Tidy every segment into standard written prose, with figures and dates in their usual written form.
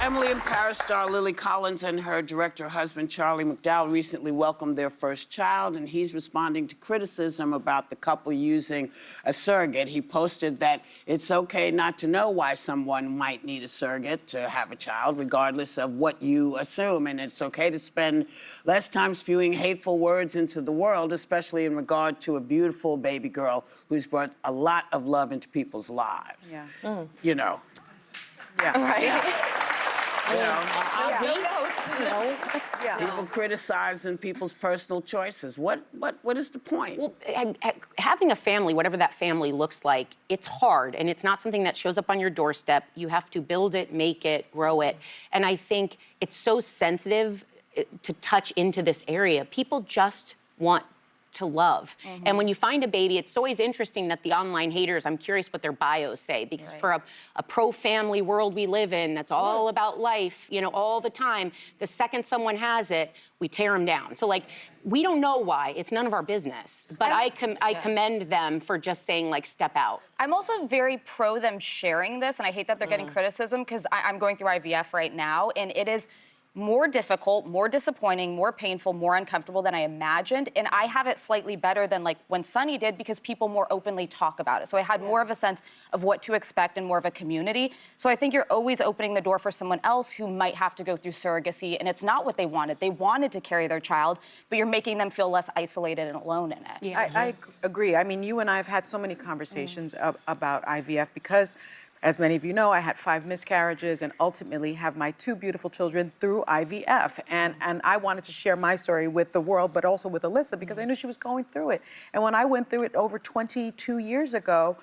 Emily and Paris star Lily Collins and her director husband Charlie McDowell recently welcomed their first child, and he's responding to criticism about the couple using a surrogate. He posted that it's okay not to know why someone might need a surrogate to have a child, regardless of what you assume, and it's okay to spend less time spewing hateful words into the world, especially in regard to a beautiful baby girl who's brought a lot of love into people's lives. Yeah. You know. Yeah. Right. Yeah. Yeah. People criticizing people's personal choices. What is the point? Well, having a family, whatever that family looks like, it's hard, and it's not something that shows up on your doorstep. You have to build it, make it, grow it, and I think it's so sensitive to touch into this area. People just want to love. Mm-hmm. And when you find a baby, it's always interesting that the online haters, I'm curious what their bios say, because for a pro-family world we live in, that's all about life, you know, all the time, the second someone has it, we tear them down. So, like, we don't know why. It's none of our business. But I commend them for just saying, like, step out. I'm also very pro them sharing this, and I hate that they're getting criticism, because I'm going through IVF right now, and it is more difficult, more disappointing, more painful, more uncomfortable than I imagined. And I have it slightly better than like when Sunny did, because people more openly talk about it. So I had more of a sense of what to expect and more of a community. So I think you're always opening the door for someone else who might have to go through surrogacy, and it's not what they wanted. They wanted to carry their child, but you're making them feel less isolated and alone in it. Yeah. I agree. I mean, you and I have had so many conversations about IVF because, as many of you know, I had 5 miscarriages and ultimately have my 2 beautiful children through IVF. And I wanted to share my story with the world, but also with Alyssa, because I knew she was going through it. And when I went through it over 22 years ago,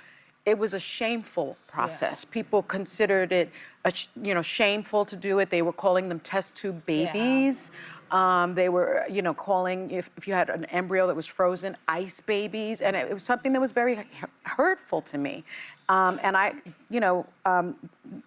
it was a shameful process. Yeah. People considered it, shameful to do it. They were calling them test tube babies. Yeah. They were, calling, if you had an embryo that was frozen, ice babies. And it was something that was very hurtful to me. And I,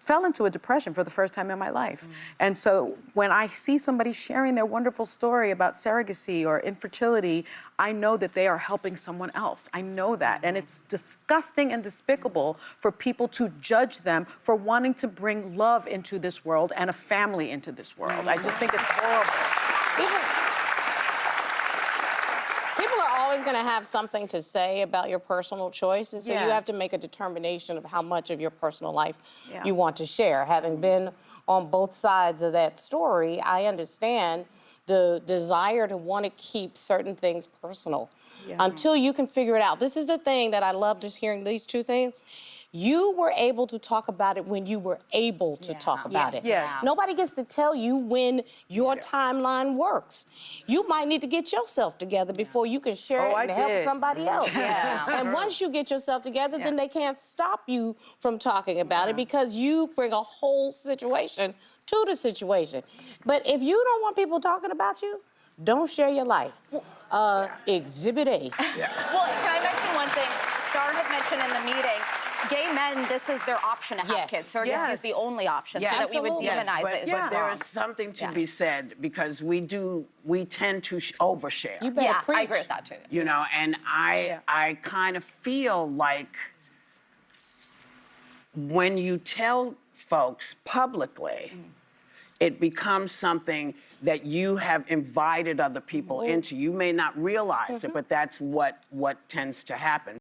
fell into a depression for the first time in my life. And so when I see somebody sharing their wonderful story about surrogacy or infertility, I know that they are helping someone else. I know that. And it's disgusting and despicable for people to judge them for wanting to bring love into this world and a family into this world. I just think it's horrible. People are always going to have something to say about your personal choices, so you have to make a determination of how much of your personal life you want to share. Having been on both sides of that story, I understand the desire to want to keep certain things personal until you can figure it out. This is the thing that I love, just hearing these 2 things. You were able to talk about it when you were able to talk about it. Yes. Nobody gets to tell you when your timeline works. You might need to get yourself together before you can share it and help somebody else. And once you get yourself together, then they can't stop you from talking about it, because you bring a whole situation to the situation. But if you don't want people talking about you, don't share your life. Exhibit A. Well, can I mention one thing? Star had mentioned in the meeting, gay men, this is their option to have kids. Surrogacy is the only option, so that we would demonize it. But there is something to be said, because we tend to overshare. You better preach. I agree with that too. You know, and I kind of feel like when you tell folks publicly, it becomes something that you have invited other people into. You may not realize it, but that's what tends to happen.